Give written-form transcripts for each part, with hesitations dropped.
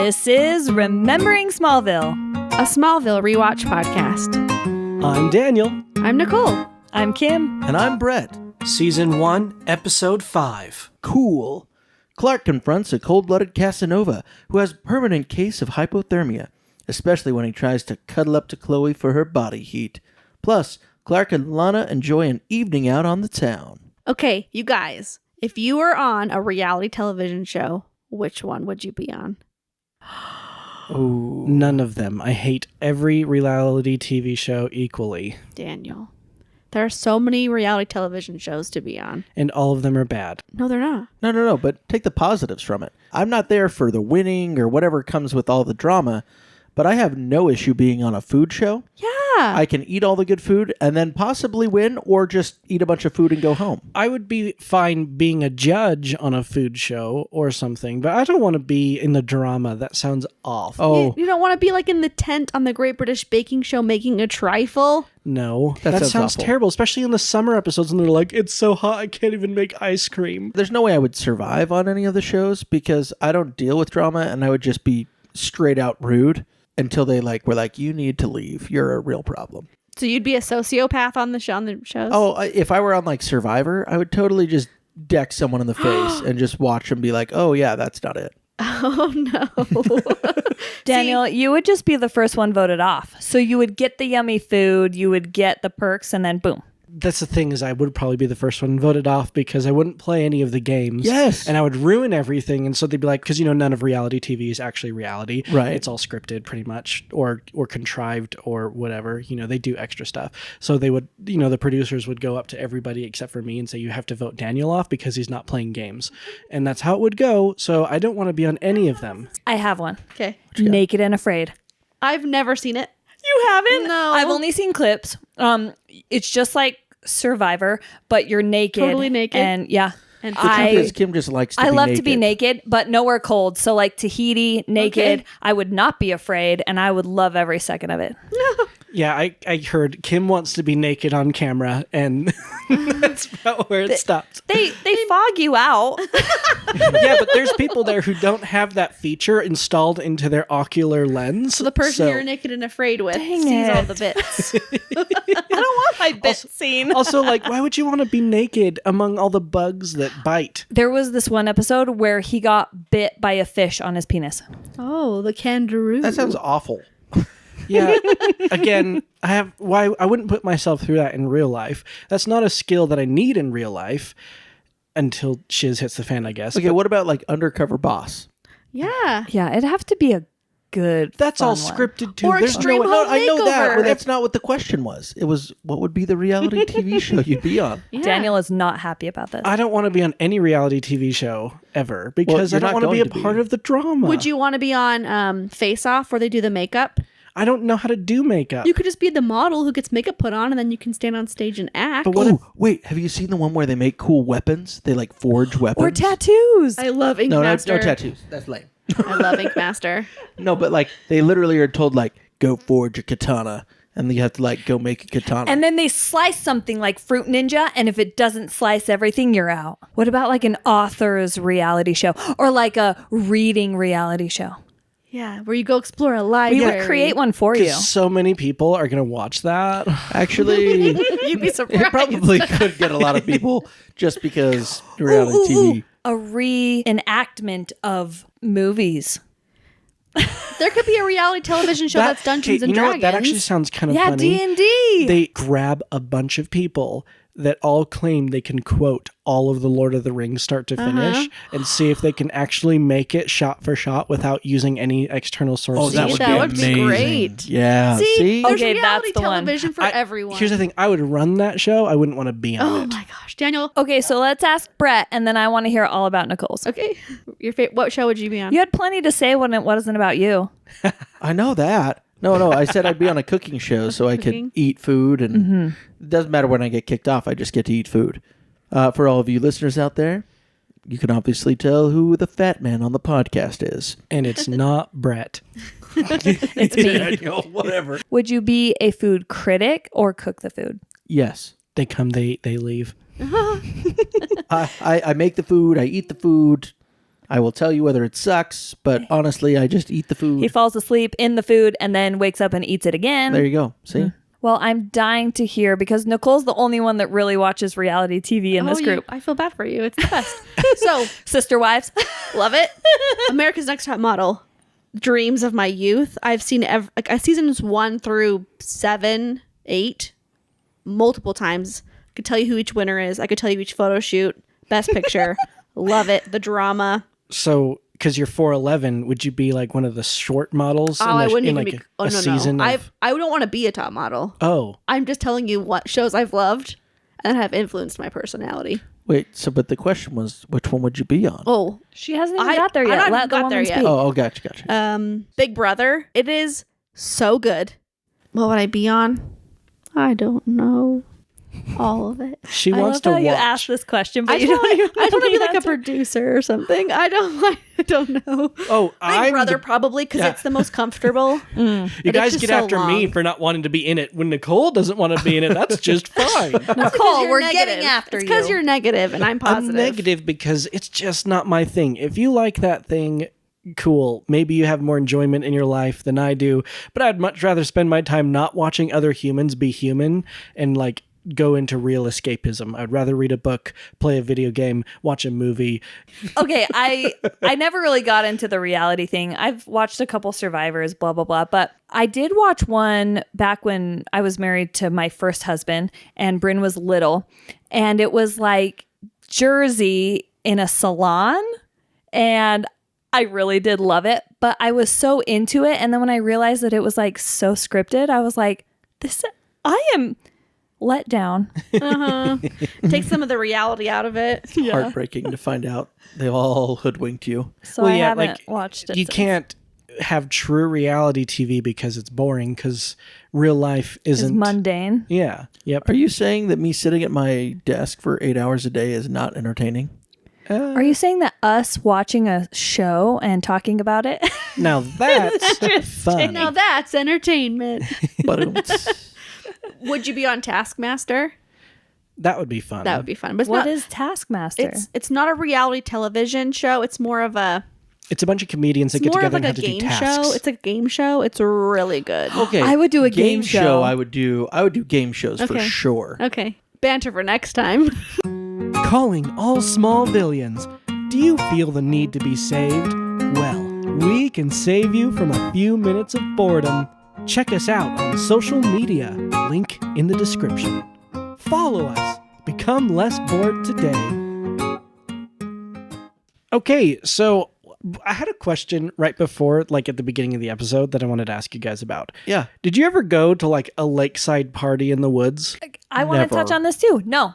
This is Remembering Smallville, a Smallville rewatch podcast. I'm Daniel. I'm Nicole. I'm Kim. And I'm Brett. Season 1, Episode 5. Cool. Clark confronts a cold-blooded Casanova who has a permanent case of hypothermia, especially when he tries to cuddle up to Chloe for her body heat. Plus, Clark and Lana enjoy an evening out on the town. Okay, you guys, if you were on a reality television show, which one would you be on? Oh, none of them. I hate every reality TV show equally. Daniel. There are so many reality television shows to be on. And all of them are bad. No, they're not. No, but take the positives from it. I'm not there for the winning or whatever comes with all the drama, but I have no issue being on a food show. Yeah. I can eat all the good food and then possibly win or just eat a bunch of food and go home. I would be fine being a judge on a food show or something, but I don't want to be in the drama. That sounds awful. Oh, You don't want to be like in the tent on the Great British Baking Show making a trifle? No, That that sounds awful. terrible, especially in the summer episodes when they're like, it's so hot, I can't even make ice cream. there's no way I would survive on any of the shows because I don't deal with drama and I would just be straight out rude until they were like, you need to leave. You're a real problem. So you'd be a sociopath on the shows? Oh, if I were on Survivor, I would totally just deck someone in the face and just watch them be like, oh yeah, that's not it. Oh, no. Daniel, you would just be the first one voted off. So you would get the yummy food, you would get the perks, and then boom. That's the thing, is I would probably be the first one voted off because I wouldn't play any of the games. Yes. And I would ruin everything. And so they'd be like, because, none of reality TV is actually reality. Right. It's all scripted pretty much or contrived or whatever. They do extra stuff. So they would, the producers would go up to everybody except for me and say, you have to vote Daniel off because he's not playing games. And that's how it would go. So I don't want to be on any of them. I have one. Okay. Naked and Afraid. I've never seen it. You haven't? No. I've only seen clips. It's just like Survivor, but you're naked. Totally naked? And yeah. And The truth is, Kim just likes to be I love naked. to be naked, but nowhere cold. So like Tahiti, naked, Okay. I would not be afraid, and I would love every second of it. Yeah, I heard Kim wants to be naked on camera, and that's about where it stopped. They fog you out. Yeah, but there's people there who don't have that feature installed into their ocular lens. So the person you're naked and afraid with Dang sees all it. the bits. I don't want my bit seen. Also, why would you want to be naked among all the bugs that bite? There was this one episode where he got bit by a fish on his penis. Oh, the kangaroo. That sounds awful. Yeah, again, I wouldn't put myself through that in real life. That's not a skill that I need in real life until shiz hits the fan, I guess. Okay, what about Undercover Boss? Yeah. Yeah, it'd have to be a good That's all fun one. scripted too. Or There's Extreme no, Home I know that, Makeover. but that's not what the question was. It was, what would be the reality TV show you'd be on? Yeah. Daniel is not happy about this. I don't want to be on any reality TV show ever because you're I don't not want to be a going to part be. of the drama. Would you want to be on Face Off where they do the makeup? I don't know how to do makeup. You could just be the model who gets makeup put on and then you can stand on stage and act. But what Oh, wait, have you seen the one where they make cool weapons? They forge weapons? Or tattoos. I love Ink No, Master. no tattoos. That's lame. I love Ink Master. No, but they literally are told go forge a katana, and you have to go make a katana. And then they slice something like Fruit Ninja, and if it doesn't slice everything, you're out. What about an author's reality show or a reading reality show? Yeah, where you go explore a We library. would create one for you. Because so many people are going to watch that. Actually, You'd be surprised. it probably could get a lot of people just because reality TV. A reenactment of movies. There could be a reality television show that's Dungeons and you know Dragons. what? That actually sounds kind of Yeah, funny. D&D. They grab a bunch of people that all claim they can quote all of the Lord of the Rings start to finish and see if they can actually make it shot for shot without using any external sources. Oh, that would be amazing. great. Yeah. See, there's Okay, reality that's the one. television for everyone. Here's the thing. I would run that show. I wouldn't want to be on Oh it. my gosh, Daniel. Okay, so let's ask Brett, and then I want to hear all about Nicole's. Okay, what show would you be on? You had plenty to say when it wasn't about you. I know that. No, I said I'd be on a cooking show so I Cooking? could eat food, and it doesn't matter when I get kicked off. I just get to eat food. For all of you listeners out there, you can obviously tell who the fat man on the podcast is. And it's not Brett. It's me. Daniel, whatever. Would you be a food critic or cook the food? Yes. They come, they leave. I make the food. I eat the food. I will tell you whether it sucks, but honestly, I just eat the food. He falls asleep in the food and then wakes up and eats it again. There you go. See? Well, I'm dying to hear because Nicole's the only one that really watches reality TV in this group. I feel bad for you. It's the best. So, Sister Wives. love it. America's Next Top Model. Dreams of my youth. I've seen seasons 1 through 7, 8 multiple times. I could tell you who each winner is. I could tell you each photo shoot. Best picture. Love it. The drama. So, because you're 4'11", would you be like one of the short models I wouldn't in even like be. a season? I don't want to be a top model. Oh, I'm just telling you what shows I've loved and have influenced my personality. Wait, but the question was, which one would you be on? Oh, She hasn't even got there yet. I Let haven't the got there woman yet. speak. Oh, gotcha. Big Brother. It is so good. What would I be on? I don't know. All of it. she I wants love to how watch. you ask this question, but I you don't even want to be like a answer. producer or something. I don't know. Oh, Big Brother probably because it's the most comfortable. You guys get after me for not wanting to be in it. When Nicole doesn't want to be in it, that's just fine. Nicole, we're getting after you. Because you're negative and I'm positive. I'm negative because it's just not my thing. If you like that thing, cool. Maybe you have more enjoyment in your life than I do, but I'd much rather spend my time not watching other humans be human and like go into real escapism. I'd rather read a book, play a video game, watch a movie. Okay, I never really got into the reality thing. I've watched a couple Survivors, blah, blah, blah. But I did watch one back when I was married to my first husband and Bryn was little. And it was like Jersey in a salon. And I really did love it. But I was so into it. And then when I realized that it was like so scripted, I was like, I am let down. Take some of the reality out of it. Heartbreaking to find out they've all hoodwinked you. So I haven't watched it. You since. can't have true reality TV because it's boring because real life It's isn't. mundane. Yeah. Yep. Are you saying that me sitting at my desk for 8 hours a day is not entertaining? Are you saying that us watching a show and talking about it? Now that's fun. Now that's entertainment. But Would you be on Taskmaster? That would be fun. That would be fun. But it's What not, is Taskmaster? it's not a reality television show. It's more of a It's a bunch of comedians that get more together of and like a have to do game tasks. show. It's a game show. It's really good. okay, I would do a game show. I would do game shows for Okay. sure. Okay. Banter for next time. Calling all Smallvillians. Do you feel the need to be saved? Well, we can save you from a few minutes of boredom. Check us out on social media. Link in the description. Follow us. Become less bored today. Okay, so I had a question right before, like at the beginning of the episode, that I wanted to ask you guys about. Yeah. Did you ever go to like a lakeside party in the woods? I want to Never. touch on this too. No.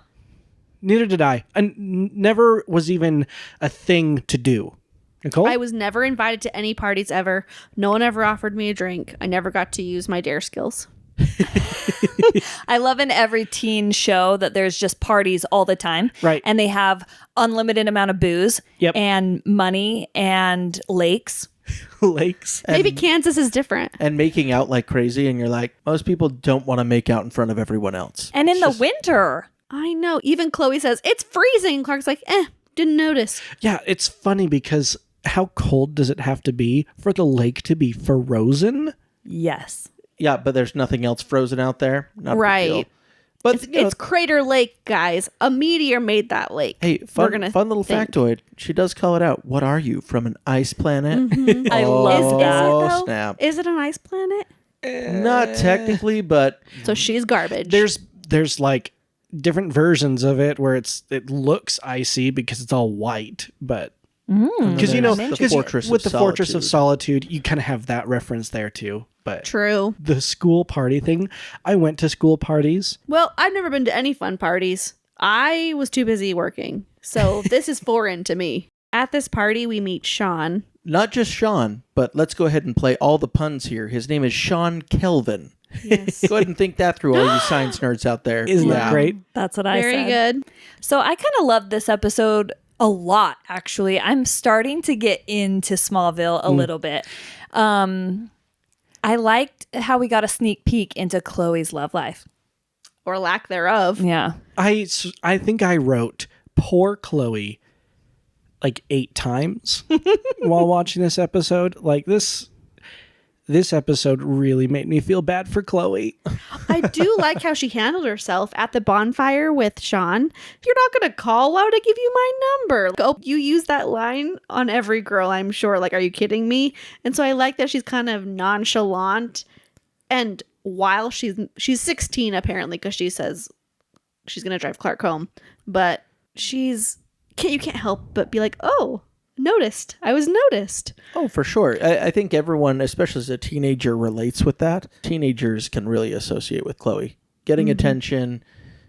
Neither did I. And never was even a thing to do. Nicole? I was never invited to any parties ever. No one ever offered me a drink. I never got to use my dare skills. I love in every teen show that there's just parties all the time. Right. And they have unlimited amount of booze Yep. and money and lakes. Lakes. Maybe Kansas is different. And making out like crazy, and you're like, most people don't want to make out in front of everyone else. And in the winter. I know. Even Chloe says, it's freezing. And Clark's like, didn't notice. Yeah, it's funny because how cold does it have to be for the lake to be frozen? Yes. Yeah, but there's nothing else frozen out there. Not a big Right. deal. But you know, It's Crater Lake, guys. A meteor made that lake. hey, We're fun gonna little think. factoid. She does call it out. What are you, from an ice planet? I Oh, love that. though? snap. Is it an ice planet? Not technically, but So she's garbage. There's like different versions of it where it looks icy because it's all white, but because you know There's the 'cause Fortress with of the Fortress of Solitude. Solitude, you kind of have that reference there too. But True. the school party thing, I went to school parties. Well, I've never been to any fun parties. I was too busy working. So this is foreign to me. At this party, we meet Sean. not just Sean, but let's go ahead and play all the puns here. His name is Sean Kelvin. Yes. Go ahead and think that through, all you science nerds out there. Isn't that great? That's what I Very said. good. So I kind of love this episode a lot, actually. I'm starting to get into Smallville a little bit. I liked how we got a sneak peek into Chloe's love life. Or lack thereof. Yeah. I think I wrote, poor Chloe. like 8 times while watching this episode. Like this episode really made me feel bad for Chloe. I do like how she handled herself at the bonfire with Sean. If you're not going to call, why would I give you my number? Oh, you use that line on every girl, I'm sure. Like, are you kidding me? And so I like that she's kind of nonchalant. And while she's 16, apparently, because she says she's going to drive Clark home. But you can't help but be like, oh, noticed. I was noticed. Oh, for sure. I think everyone, especially as a teenager, relates with that. Teenagers can really associate with Chloe. Getting attention,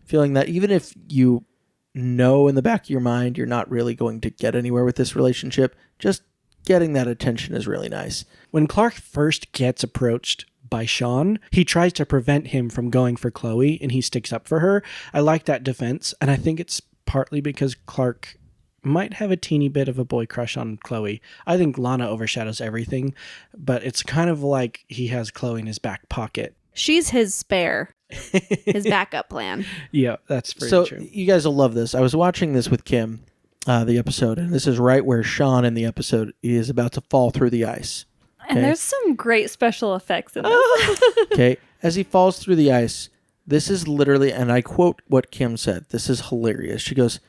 feeling that even if you know in the back of your mind you're not really going to get anywhere with this relationship, just getting that attention is really nice. When Clark first gets approached by Sean, he tries to prevent him from going for Chloe, and he sticks up for her. I like that defense, and I think it's partly because Clark might have a teeny bit of a boy crush on Chloe. I think Lana overshadows everything, but it's kind of like he has Chloe in his back pocket. She's his spare, his backup plan. Yeah, that's very So true. you guys will love this. I was watching this with Kim, the episode, and this is right where Sean in the episode is about to fall through the ice. And Okay. there's some great special effects in this. Okay, as he falls through the ice, this is literally, and I quote what Kim said, this is hilarious. She goes,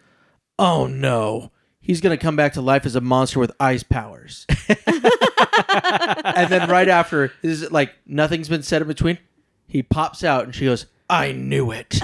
"Oh no, he's going to come back to life as a monster with ice powers." And then right after, is it like nothing's been said in between? He pops out and she goes, "I knew it."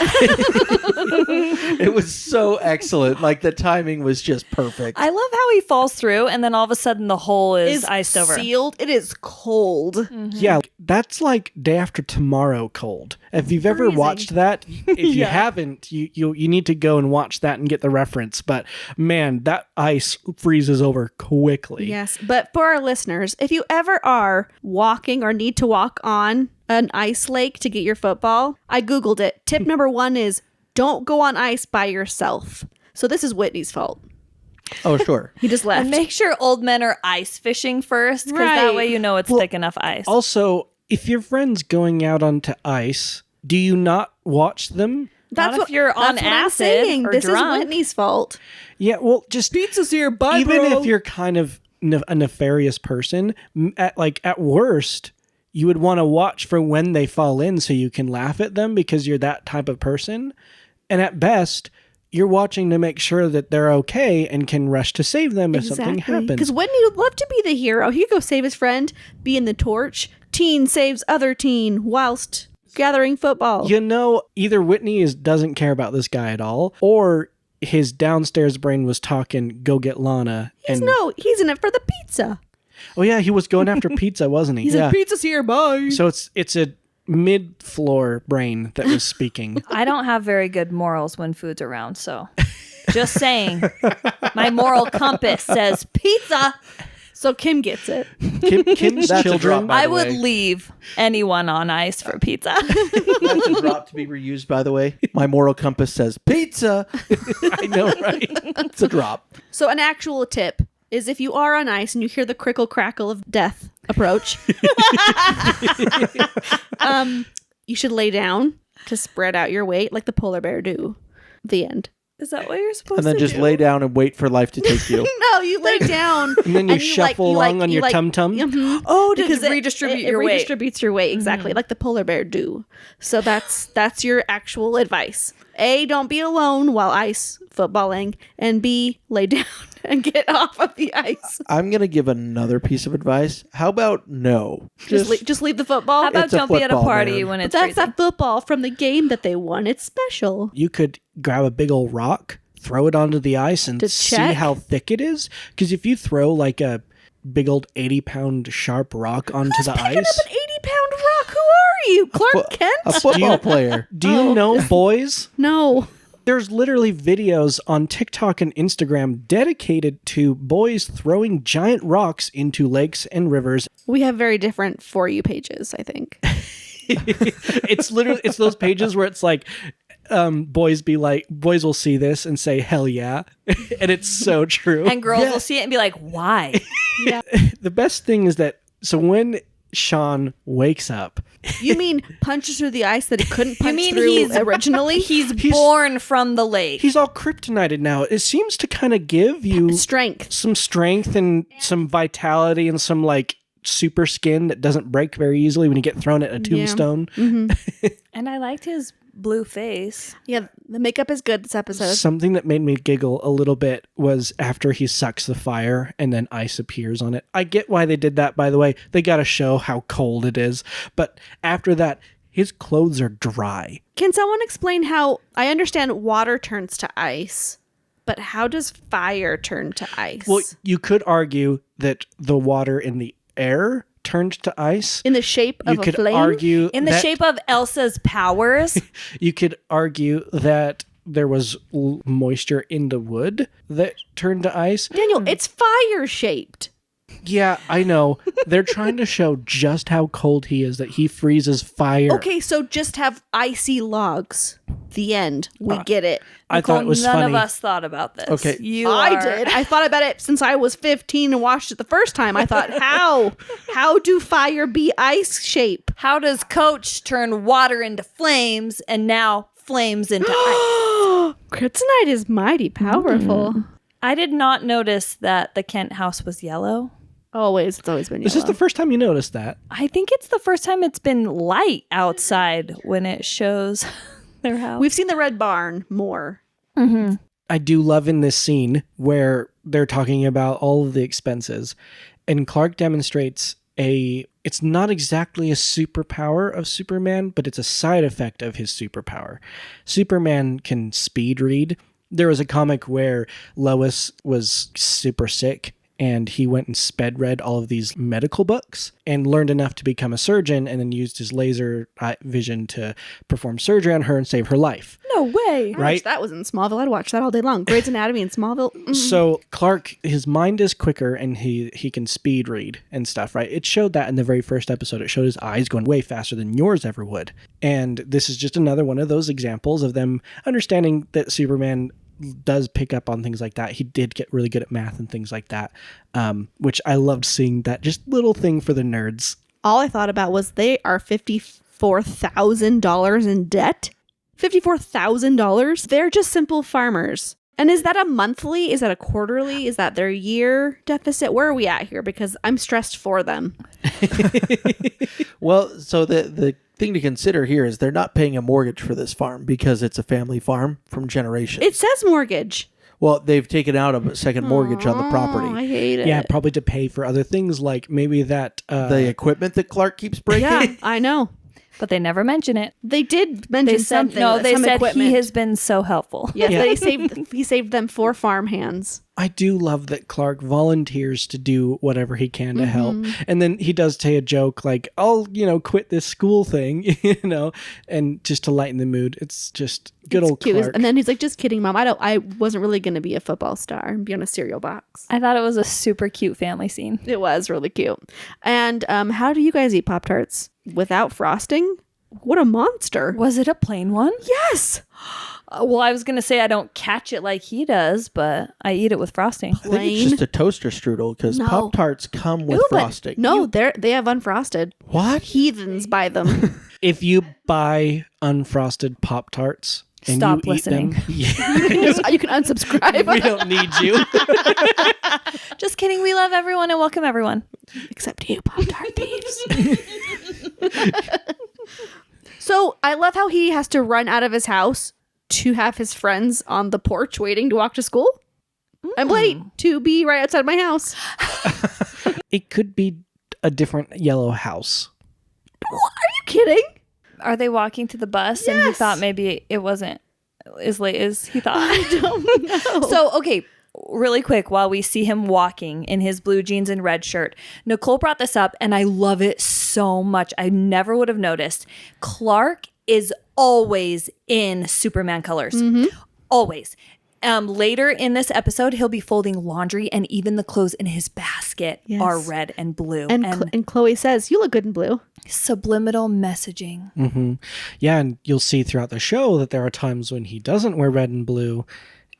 It was so excellent. Like the timing was just perfect. I love how he falls through and then all of a sudden the hole is Is iced over. sealed. It is cold. Yeah, that's like Day After Tomorrow cold. If you've ever Freezing. watched that, if you haven't, you need to go and watch that and get the reference. But man, that ice freezes over quickly. Yes, but for our listeners, if you ever are walking or need to walk on an ice lake to get your football, I Googled it. Tip number 1 is don't go on ice by yourself. So this is Whitney's fault. Oh, sure. He just left. And make sure old men are ice fishing first, because that Right. way you know it's thick enough ice. Also, if your friend's going out onto ice, do you not watch them? Not if you're on that's what I'm acid saying. or This drunk. is Whitney's fault. Yeah, well, just Pizza's here, bye, even if you're kind of a nefarious person, at worst, you would want to watch for when they fall in so you can laugh at them because you're that type of person. And at best, you're watching to make sure that they're okay and can rush to save them if something happens. Because Whitney would love to be the hero. He could go save his friend, be in the torch. Teen saves other teen whilst gathering football. You know, either Whitney doesn't care about this guy at all, or his downstairs brain was talking, go get Lana. He's in it for the pizza. Oh yeah, he was going after pizza, wasn't he? He's like, pizza's here, bye. So it's a mid-floor brain that was speaking. I don't have very good morals when food's around, so just saying. My moral compass says pizza. So Kim gets it. Kim's That's a children. drop, by I the would way. leave anyone on ice for pizza. That's a drop to be reused, by the way. My moral compass says pizza. I know, right? It's a drop. So an actual tip is if you are on ice and you hear the crickle crackle of death approach, you should lay down to spread out your weight like the polar bear do. The end. Is that what you're supposed And then to just do? lay down and wait for life to take you. No, you lay down And then you shuffle along on your tum-tum? Oh, to because redistribute it your weight. redistributes your weight exactly like the polar bear do. So that's your actual advice. A, don't be alone while ice footballing, and B, lay down and get off of the ice. I'm going to give another piece of advice. How about no? Just leave the football. How about It's a don't be at a football, party man. when But it's that's freezing? that football from the game that they won. It's special. You could grab a big old rock, throw it onto the ice, and To see check? how thick it is. Because if you throw like a big old 80-pound sharp rock onto the Picking ice, up an 80-pound rock. Who are you, Clark Kent? A football player. do you know, boys? No. There's literally videos on TikTok and Instagram dedicated to boys throwing giant rocks into lakes and rivers. We have very different For You pages, I think. It's those pages where it's like boys will see this and say hell yeah, and it's so true. And girls will see it and be like, why? The best thing is that so when Sean wakes up. You mean punches through the ice that he couldn't punch mean through originally? He's born from the lake. He's all kryptonited now. It seems to kind of give you Strength. some strength and some vitality and some like super skin that doesn't break very easily when you get thrown at a tombstone. And I liked his blue face. Yeah, the makeup is good this episode. Something that made me giggle a little bit was after he sucks the fire and then ice appears on it. I get why they did that, by the way. They got to show how cold it is. But after that, his clothes are dry. Can someone explain how, I understand water turns to ice, but how does fire turn to ice? Well, you could argue that the water in the air turned to ice. In the shape of You a could flame? argue In the that- shape of Elsa's powers. You could argue that there was moisture in the wood that turned to ice. Daniel, it's fire shaped. Yeah, I know. They're trying to show just how cold he is, that he freezes fire. Okay, so just have icy logs. The end. We get it. I thought it was none funny. of us thought about this. Okay. I did. I thought about it since I was 15 and watched it the first time. I thought, how do fire be ice shape? How does Coach turn water into flames and now flames into ice? Kryptonite is mighty powerful. I did not notice that the Kent house was yellow. Always. It's always been This is the first time you noticed that. I think it's the first time it's been light outside when it shows their house. We've seen the red barn more. I do love in this scene where they're talking about all of the expenses, and Clark demonstrates it's not exactly a superpower of Superman, but it's a side effect of his superpower. Superman can speed read. There was a comic where Lois was super sick and he went and sped read all of these medical books and learned enough to become a surgeon, and then used his laser vision to perform surgery on her and save her life. No way. I Right? wish that was in Smallville. I'd watch that all day long. Grey's Anatomy in Smallville. So Clark, his mind is quicker and he can speed read and stuff, right? It showed that in the very first episode. It showed his eyes going way faster than yours ever would. And this is just another one of those examples of them understanding that Superman does pick up on things like that. He did get really good at math and things like that, which I loved seeing that just little thing for the nerds. All I thought about was they are $54,000 in debt. $54,000. They're just simple farmers. And is that a monthly? Is that a quarterly? Is that their year deficit? Where are we at here? Because I'm stressed for them. Well, so the thing to consider here is they're not paying a mortgage for this farm because it's a family farm from generations. It says mortgage. Well, they've taken out a second mortgage on the I property. hate it. Yeah, probably to pay for other things like maybe that. The equipment that Clark keeps breaking. Yeah, I know. But they never mention it. They did mention They said something. no. They some said equipment. he has been so helpful. Yes, Yeah. he saved them 4 farm hands. I do love that Clark volunteers to do whatever he can to help. And then he does say a joke like, I'll, quit this school thing, and just to lighten the mood. It's just good old Cute. Clark. And then he's like, just kidding, Mom. I wasn't really going to be a football star and be on a cereal box. I thought it was a super cute family scene. It was really cute. And how do you guys eat Pop-Tarts? Without frosting? What a monster. Was it a plain one? Yes. Well, I was going to say I don't catch it like he does, but I eat it with frosting. I think it's Plain. just a toaster strudel because No. Pop-Tarts come with Ooh, but frosting. No, they have unfrosted. What? Heathens buy them. If you buy unfrosted Pop-Tarts and Stop you listening. eat them, You can unsubscribe. we don't need you. Just kidding. We love everyone and welcome everyone. Except you, Pop-Tart thieves. So I love how he has to run out of his house to have his friends on the porch waiting to walk to school. I'm late to be right outside my house. It could be a different yellow house. Are you kidding? Are they walking to the bus and he thought maybe it wasn't as late as he thought? I don't know. So, okay, really quick, while we see him walking in his blue jeans and red shirt, Nicole brought this up and I love it so much. I never would have noticed. Clark is always in Superman colors. Always. Later in this episode, he'll be folding laundry and even the clothes in his basket Yes. are red and blue. and Chloe says, "You look good in blue." Subliminal messaging. Yeah, and you'll see throughout the show that there are times when he doesn't wear red and blue.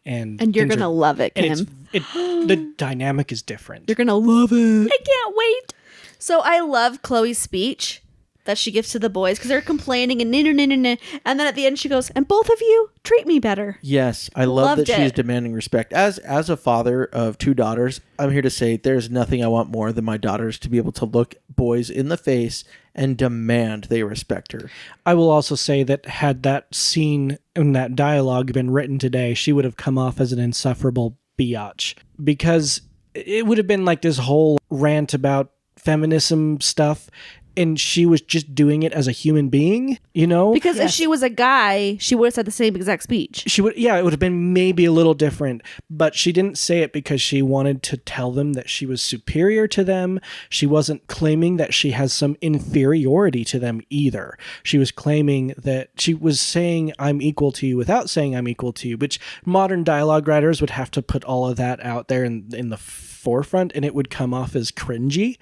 And And you're things gonna are- love it, and Kim. the dynamic is different. You're gonna love it. I can't wait. So I love Chloe's speech that she gives to the boys because they're complaining and and then at the end she goes, and both of you treat me better. Yes, I love Loved that she's it. demanding respect. As a father of 2 daughters, I'm here to say there's nothing I want more than my daughters to be able to look boys in the face and demand they respect her. I will also say that had that scene and that dialogue been written today, she would have come off as an insufferable biatch, because it would have been like this whole rant about feminism stuff, and she was just doing it as a human being, you know? Because if she was a guy, she would have said the same exact speech. She would, yeah, it would have been maybe a little different, but she didn't say it because she wanted to tell them that she was superior to them. She wasn't claiming that she has some inferiority to them either. She was claiming that she was saying, I'm equal to you without saying I'm equal to you, which modern dialogue writers would have to put all of that out there in the forefront, and it would come off as cringy.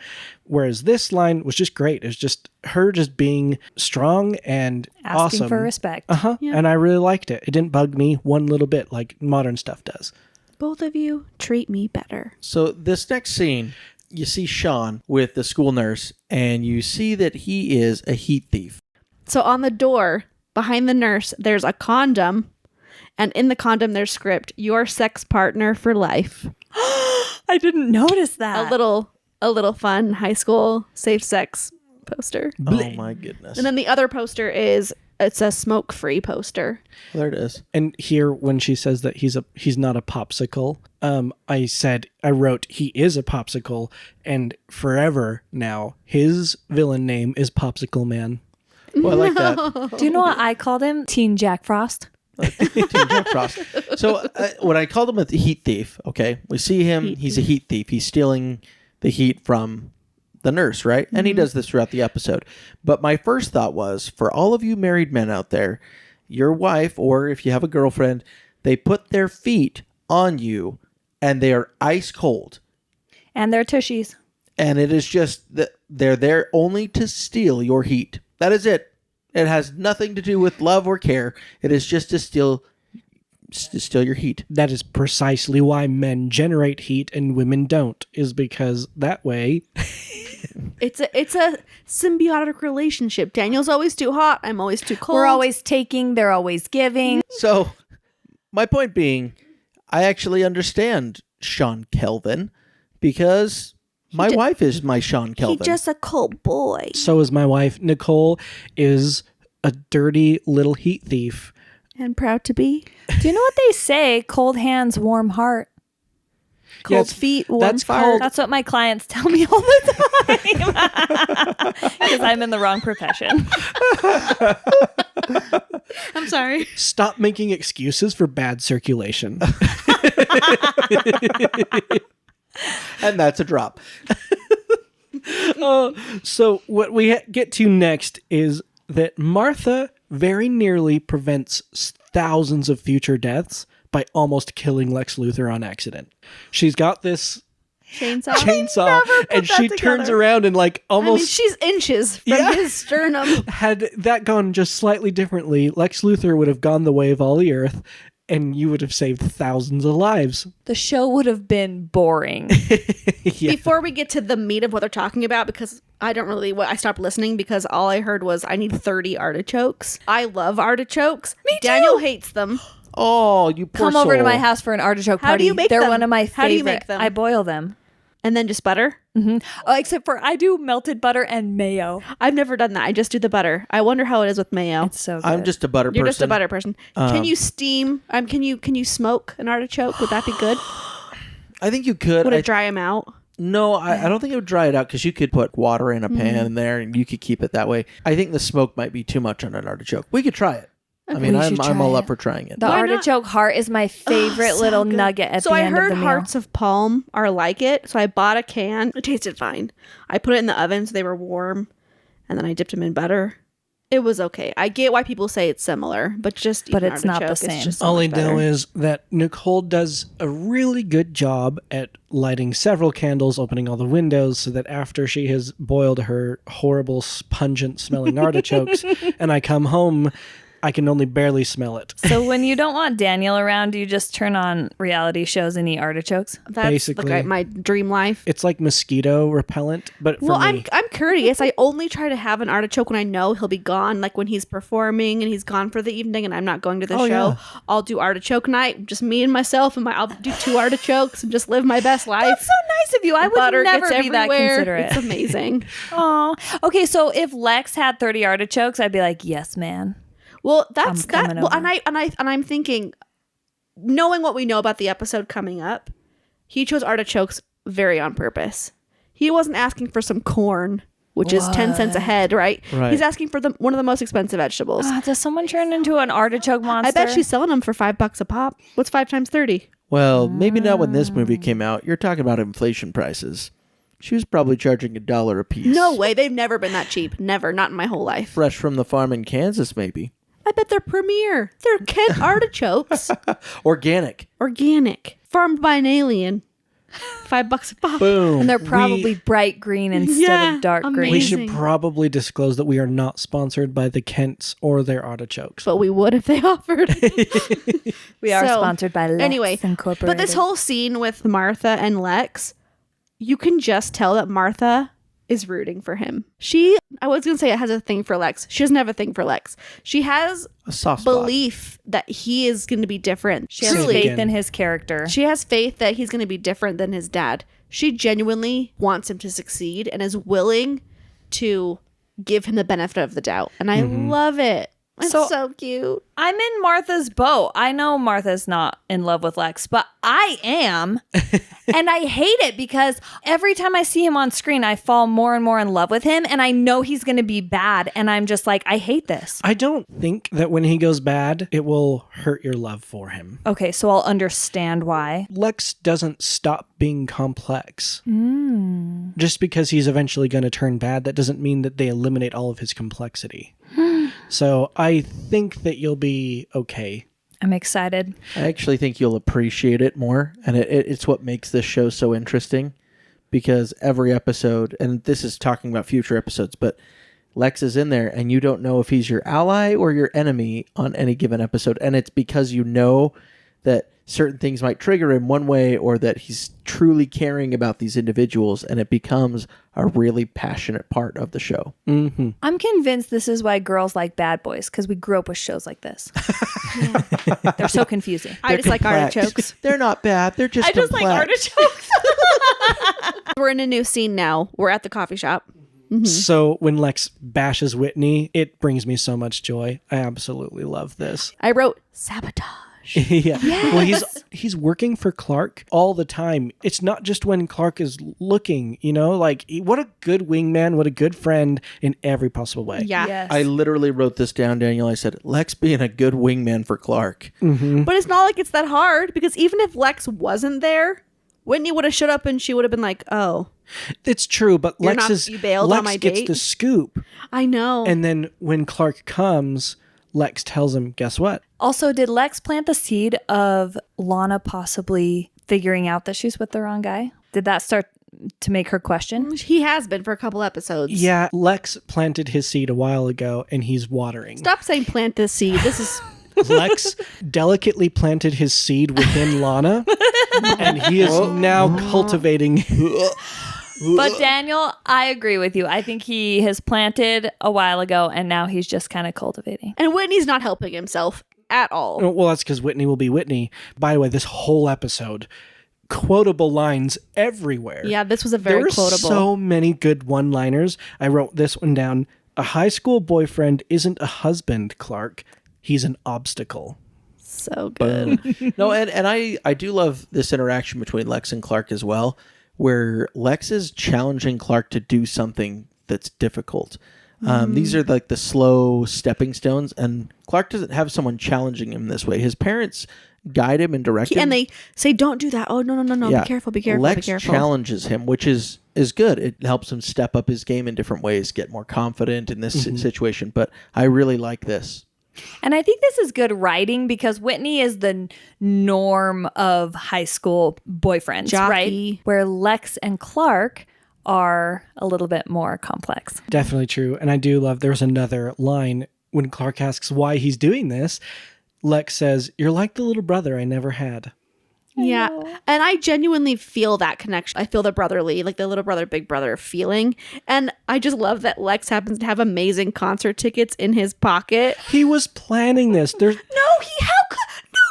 Whereas this line was just great. It was just her just being strong and Asking awesome. for respect. Yeah. And I really liked it. It didn't bug me one little bit like modern stuff does. Both of you treat me better. So this next scene, you see Sean with the school nurse, and you see that he is a heat thief. So on the door behind the nurse, there's a condom, and in the condom there's script, your sex partner for life. I didn't notice that. A little fun high school safe sex poster. Oh my goodness. And then the other poster it's a smoke-free poster. There it is. And here, when she says that he's not a popsicle, I wrote he is a popsicle, and forever now his villain name is Popsicle Man. Well, I like that. Do you know what I called him? Teen Jack Frost. Teen Jack Frost. So when I called him a heat thief, okay, we see him. He's a heat thief. He's stealing the heat from the nurse, right? And he does this throughout the episode. But my first thought was, for all of you married men out there, your wife, or if you have a girlfriend, they put their feet on you and they are ice cold. And they're tushies. And it is just that they're there only to steal your heat. That is it. It has nothing to do with love or care. It is just to steal your heat. That is precisely why men generate heat and women don't, is because that way... It's a symbiotic relationship. Daniel's always too hot. I'm always too cold. We're always taking, they're always giving. So, my point being, I actually understand Sean Kelvin because my wife is my Sean Kelvin. He's just a cold boy. So is my wife. Nicole is a dirty little heat thief. And proud to be. Do you know what they say? Cold hands, warm heart. Cold feet, warm that's fart. called- That's what my clients tell me all the time. Because I'm in the wrong profession. I'm sorry. Stop making excuses for bad circulation. And that's a drop. So what we get to next is that Martha very nearly prevents thousands of future deaths by almost killing Lex Luthor on accident. She's got this chainsaw and she turns around and like almost she's inches from his sternum. had that gone just slightly differently, Lex Luthor would have gone the way of all the earth and you would have saved thousands of lives. The show would have been boring. Yeah. Before we get to the meat of what they're talking about, because I stopped listening because all I heard was I need 30 artichokes. I love artichokes. Me too. Daniel hates them. Oh, you poor Come over to soul. my house for an artichoke party. How do you make They're them? one of my favorite. How do you make them? I boil them. And then just butter? Oh, except for I do melted butter and mayo. I've never done that. I just do the butter. I wonder how it is with mayo. It's so good. I'm just a butter person. You're just a butter person. Can you steam? Can you smoke an artichoke? Would that be good? I think you could. Would it dry them out? No, I don't think it would dry it out because you could put water in a pan in there and you could keep it that way. I think the smoke might be too much on an artichoke. We could try it. I mean, We should I'm try all it. up for trying it. The Why not? artichoke heart is my favorite so little good. nugget at So the I end of heard the meal. hearts of palm are like it. So I bought a can. It tasted fine. I put it in the oven so they were warm, and then I dipped them in butter. It was okay. I get why people say it's similar, but it's not the artichoke, same. It's just so All I much know better. is that Nicole does a really good job at lighting several candles, opening all the windows, so that after she has boiled her horrible, pungent smelling artichokes, and I come home, I can only barely smell it. So when you don't want Daniel around, do you just turn on reality shows and eat artichokes? That's Basically. like my dream life. It's like mosquito repellent, but for Well, me. I'm curious. I only try to have an artichoke when I know he'll be gone, like when he's performing and he's gone for the evening and I'm not going to the show. Yeah. I'll do artichoke night, just me and myself, and I'll do 2 artichokes and just live my best life. That's so nice of you. I would Butter never gets be that everywhere. considerate. It's amazing. Oh, okay. So if Lex had 30 artichokes, I'd be like, yes, man. Well, that's I'm that. coming Well, over. and I'm thinking, knowing what we know about the episode coming up, he chose artichokes very on purpose. He wasn't asking for some corn, which is 10 cents a head, right? Right. He's asking for one of the most expensive vegetables. Does someone turn into an artichoke monster? I bet she's selling them for $5 a pop. What's 5 times 30? Well, maybe not when this movie came out. You're talking about inflation prices. She was probably charging $1 a piece. No way. They've never been that cheap. Never. Not in my whole life. Fresh from the farm in Kansas, maybe. I bet they're premier. They're Kent artichokes. Organic. Organic. Farmed by an alien. $5 a pop. Boom. And they're probably bright green instead Yeah, of dark green. We should amazing. probably disclose that we are not sponsored by the Kents or their artichokes. But we would if they offered. We are So, sponsored by Lex anyway, Incorporated. But this whole scene with Martha and Lex, you can just tell that Martha is rooting for him. I was going to say it has a thing for Lex. She doesn't have a thing for Lex. She has A soft spot. belief that he is going to be different. she has Truly. faith in his character. She has faith that he's going to be different than his dad. She genuinely wants him to succeed and is willing to give him the benefit of the doubt. And I love it. It's So- so cute. I'm in Martha's boat. I know Martha's not in love with Lex, but I am. And I hate it because every time I see him on screen, I fall more and more in love with him. And I know he's going to be bad. And I'm just like, I hate this. I don't think that when he goes bad, it will hurt your love for him. Okay, so I'll understand why. Lex doesn't stop being complex. Just because he's eventually going to turn bad, that doesn't mean that they eliminate all of his complexity. So I think that you'll be okay. I'm excited. I actually think you'll appreciate it more. And it's what makes this show so interesting. Because every episode, and this is talking about future episodes, but Lex is in there and you don't know if he's your ally or your enemy on any given episode. And it's because you know that certain things might trigger him one way or that he's truly caring about these individuals, and it becomes a really passionate part of the show. I'm convinced this is why girls like Bad Boys, because we grew up with shows like this. They're so confusing. I just like Complex. artichokes. They're not bad. They're just I just like complex. artichokes. We're in a new scene now. We're at the coffee shop. So when Lex bashes Whitney, it brings me so much joy. I absolutely love this. I wrote sabotage. Yeah. Well, he's working for Clark all the time. It's not just when Clark is looking, like what a good wingman, what a good friend in every possible way. Yeah. Yes. I literally wrote this down, Daniel. I said, Lex being a good wingman for Clark. But it's not like it's that hard because even if Lex wasn't there, Whitney would have showed up and she would have been like, oh, It's true, but you bailed on Lex my gets date? the scoop. I know. And then when Clark comes, Lex tells him, guess what? Also, did Lex plant the seed of Lana possibly figuring out that she's with the wrong guy? Did that start to make her question? he has been for a couple episodes. Yeah, Lex planted his seed a while ago and he's watering. Stop saying plant this seed. This is Lex delicately planted his seed within Lana and he is now cultivating. But Daniel, I agree with you. I think he has planted a while ago and now he's just kind of cultivating. and Whitney's not helping himself at all. Well, that's because Whitney will be Whitney. By the way, this whole episode, quotable lines everywhere. Yeah, this was a very There were quotable. so many good one-liners. I wrote this one down. A high school boyfriend isn't a husband, Clark. He's an obstacle. So good. No, and I do love this interaction between Lex and Clark as well, where Lex is challenging Clark to do something that's difficult. These are like the slow stepping stones, and Clark doesn't have someone challenging him this way. His parents guide him and direct him. And they say, don't do that. Oh, no. Yeah. Be careful, be careful, Lex be careful. challenges him, which is good. It helps him step up his game in different ways, get more confident in this situation. But I really like this. And I think this is good writing because Whitney is the norm of high school boyfriends, Jockey. right? Where Lex and Clark are a little bit more complex. Definitely true. And I do love, there was another line when Clark asks why he's doing this, Lex says, "You're like the little brother I never had." Yeah. And I genuinely feel that connection. I feel the brotherly, like the little brother, big brother feeling. And I just love that Lex happens to have amazing concert tickets in his pocket. He was planning this. There's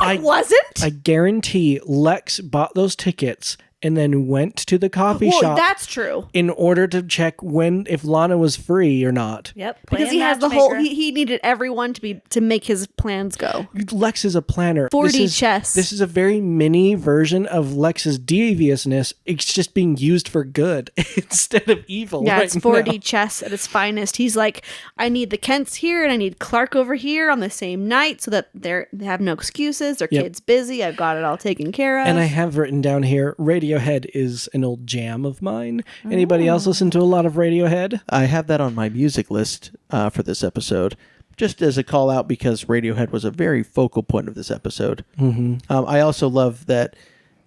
It wasn't. I guarantee Lex bought those tickets and then went to the coffee shop That's true. in order to check if Lana was free or not. Yep. Because he has the whole, he needed everyone to make his plans go. Lex is a planner. 4D chess. This is a very mini version of Lex's deviousness. It's just being used for good instead of evil. Yeah, right it's 4D now. chess at its finest. He's like, I need the Kents here and I need Clark over here on the same night so that they have no excuses. Their kid's busy. I've got it all taken care of. And I have written down here, Radiohead is an old jam of mine. Anybody else listen to a lot of Radiohead? I have that on my music list for this episode, just as a call out because Radiohead was a very focal point of this episode. Mm-hmm. I also love that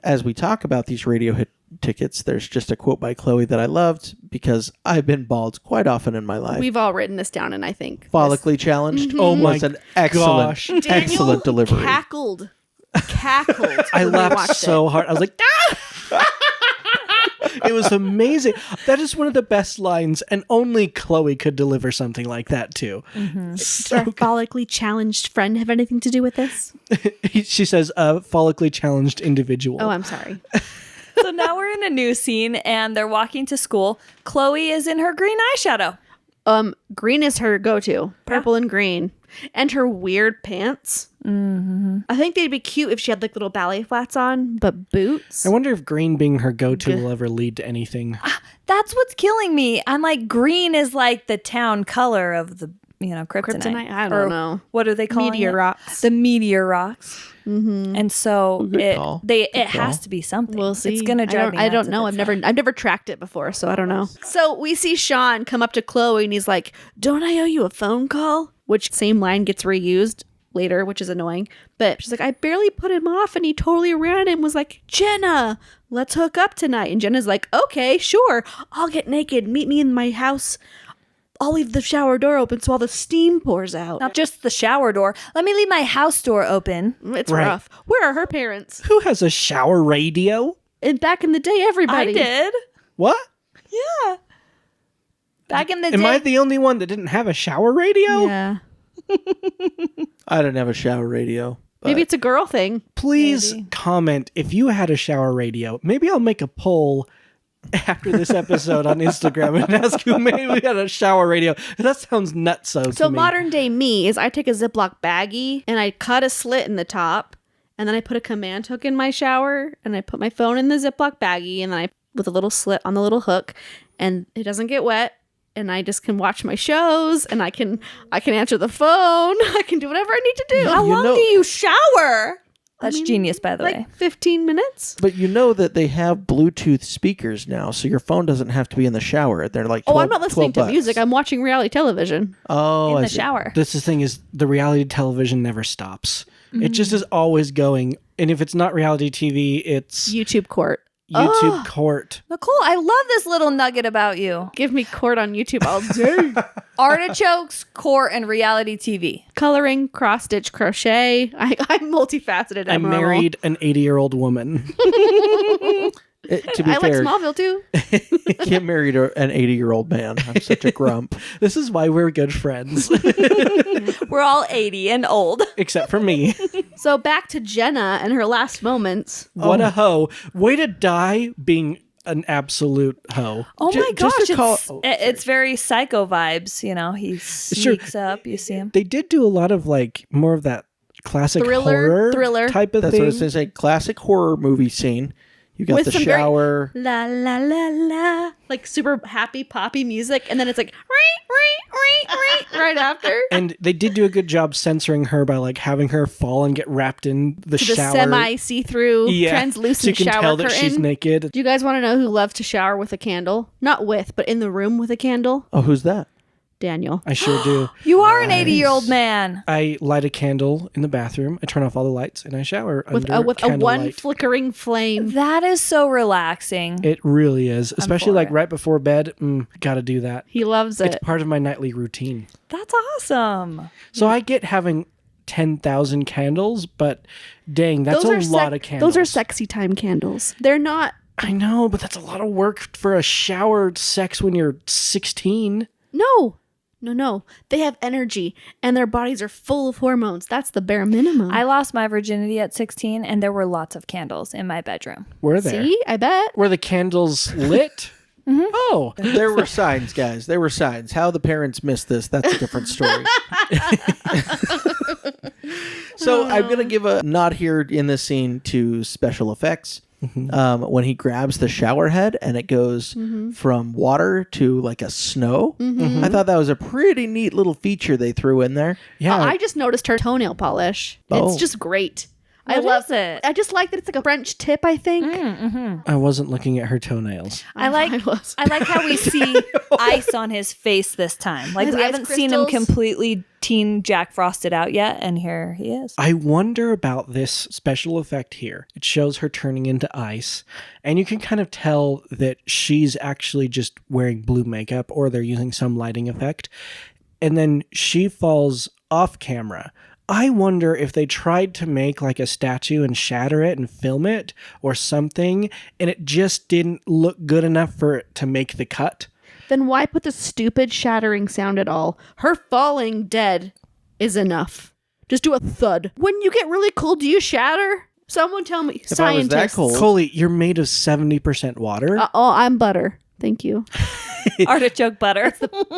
as we talk about these Radiohead tickets, there's just a quote by Chloe that I loved because I've been bald quite often in my life. We've all written this down, and I think Follically challenged. Oh my was an excellent, gosh. excellent delivery. Cackled. I when we laughed watched so hard. I was like, ah! It was amazing. That is one of the best lines, and only Chloe could deliver something like that too. Does our follically challenged friend have anything to do with this? She says, follically challenged individual. Oh, I'm sorry. So now we're in a new scene and they're walking to school. Chloe is in her green eyeshadow. Green is her go-to. Purple and green. And her weird pants. Mm-hmm. I think they'd be cute if she had like little ballet flats on, but boots. I wonder if green being her go-to will ever lead to anything. That's what's killing me. I'm like, green is like the town color of the, kryptonite. I don't know. What are they calling Meteor it? rocks. The meteor rocks. Mm-hmm. And so it has to be something. We'll see. It's gonna drive me. I don't nuts know. if I've it's never tracked it before, so I don't know. So we see Sean come up to Chloe and he's like, "Don't I owe you a phone call?" Which same line gets reused later, which is annoying. But she's like, "I barely put him off," and he totally ran and was like, "Jenna, let's hook up tonight." And Jenna's like, "Okay, sure. I'll get naked. Meet me in my house. I'll leave the shower door open so all the steam pours out." not just the shower door. Let me leave my house door open. It's Right. rough. Where are her parents? Who has a shower radio? And back in the day, everybody I did. What? Yeah. Back in the Am day. I the only one that didn't have a shower radio? Yeah. I didn't have a shower radio. Maybe it's a girl thing. Please Maybe. comment if you had a shower radio. Maybe I'll make a poll after this episode on Instagram and ask who maybe had a shower radio. That sounds nutso to So me. modern day me is I take a Ziploc baggie and I cut a slit in the top and then I put a command hook in my shower and I put my phone in the Ziploc baggie and then I with a little slit on the little hook and it doesn't get wet and I just can watch my shows and I can answer the phone. I can do whatever I need to do. How long do you shower? That's genius, by the way. Like 15 minutes. But you know that they have Bluetooth speakers now, so your phone doesn't have to be in the shower. They're like 12, Oh, I'm not listening to 12 music. bucks. I'm watching reality television. Oh, In I the see. shower. This is the thing is the reality television never stops. It just is always going. And if it's not reality TV, it's YouTube court. YouTube court. Nicole, I love this little nugget about you. Give me court on YouTube all day. Artichokes, court, and reality TV. Coloring, cross stitch, crochet. I'm multifaceted. I abnormal. married an 80-year-old woman. To be I like fair, Smallville too. Kim married an 80-year-old man. I'm such a grump. This is why we're good friends. We're all 80 and old. Except for me. So back to Jenna and her last moments. What a hoe. Way to die being an absolute hoe. Oh my just gosh, to call- it's very psycho vibes. He sneaks up. You see him. They did do a lot of more of that classic Thriller horror type of That's thing. what I was going to say. Classic horror movie scene. You got With the some very- shower. La la la la, like super happy poppy music, and then it's like right after And they did do a good job censoring her by having her fall and get wrapped in the to shower. the semi see-through so translucent you can shower tell that curtain. she's naked. Do you guys want to know who loves to shower with a candle? Not with, but in the room with a candle. Oh, who's that? Daniel. I sure do. You are an 80-year-old man. I light a candle in the bathroom. I turn off all the lights and I shower With under a one candlelight. flickering flame. That is so relaxing. It really is, especially for like it. right before bed. Gotta do that. He loves it. It's part of my nightly routine. That's awesome. So I get having 10,000 candles, but dang, that's a lot of candles. Those are sexy time candles. They're not. I know, but that's a lot of work for a shower sex when you're 16. No. They have energy and their bodies are full of hormones. That's the bare minimum. I lost my virginity at 16, and there were lots of candles in my bedroom. Were there? See, I bet. Were the candles lit? Oh, There were signs, guys. There were signs. How the parents missed this, that's a different story. So I'm going to give a nod here in this scene to special effects. When he grabs the shower head and it goes from water to like a snow. I thought that was a pretty neat little feature they threw in there. yeah. I just noticed her tonenail polish. Oh. It's just great. I What love is it? I just like that it's like a French tip, I think. I wasn't looking at her toenails. I like was. I like how we see ice on his face this time. Like His we ice haven't seen him crystals. completely teen Jack Frosted out yet, and here he is. I wonder about this special effect here. It shows her turning into ice, and you can kind of tell that she's actually just wearing blue makeup or they're using some lighting effect. And then she falls off camera. I wonder if they tried to make like a statue and shatter it and film it or something, and it just didn't look good enough for it to make the cut. Then why put the stupid shattering sound at all? Her falling dead is enough. Just do a thud. When you get really cold, do you shatter? Someone tell me. If I was that Scientists. cold- Coley, you're made of 70% water. Oh, I'm butter. Thank you. Artichoke butter.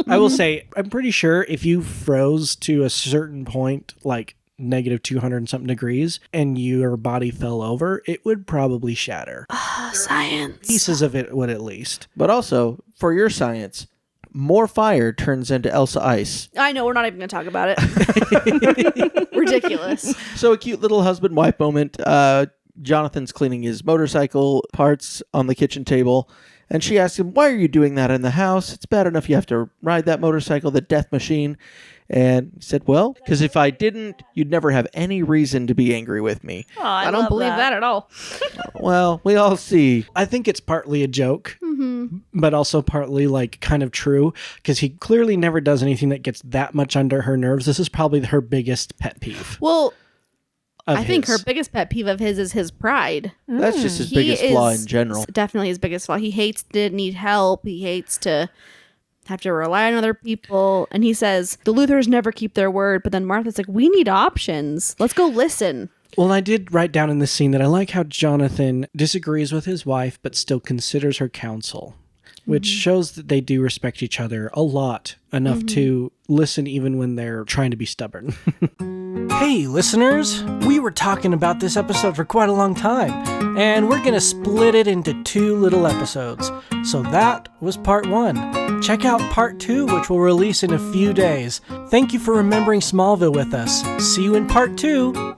I will say, I'm pretty sure if you froze to a certain point, like negative 200 and something degrees, and your body fell over, it would probably shatter. Science. Pieces of it would at least. But also, for your science, more fire turns into Elsa ice. I know, we're not even going to talk about it. Ridiculous. So a cute little husband-wife moment. Jonathan's cleaning his motorcycle parts on the kitchen table. And she asks him, why are you doing that in the house? It's bad enough you have to ride that motorcycle, the death machine. And he said, well, because if I didn't, you'd never have any reason to be angry with me. Oh, I don't believe that at all. Well, we all see. I think it's partly a joke, but also partly like kind of true, because he clearly never does anything that gets that much under her nerves. This is probably her biggest pet peeve. Well, of I think her his. biggest pet peeve of his is his pride. That's just his He biggest flaw is in general. Definitely his biggest flaw. He hates to need help. He hates to have to rely on other people. And he says, the Luthers never keep their word. But then Martha's like, we need options. Let's go listen. Well, and I did write down in this scene that I like how Jonathan disagrees with his wife, but still considers her counsel, which shows that they do respect each other a lot, enough to listen even when they're trying to be stubborn. Hey, listeners! We were talking about this episode for quite a long time, and we're going to split it into 2 little episodes. So that was part 1. Check out part 2, which will release in a few days. Thank you for remembering Smallville with us. See you in part 2!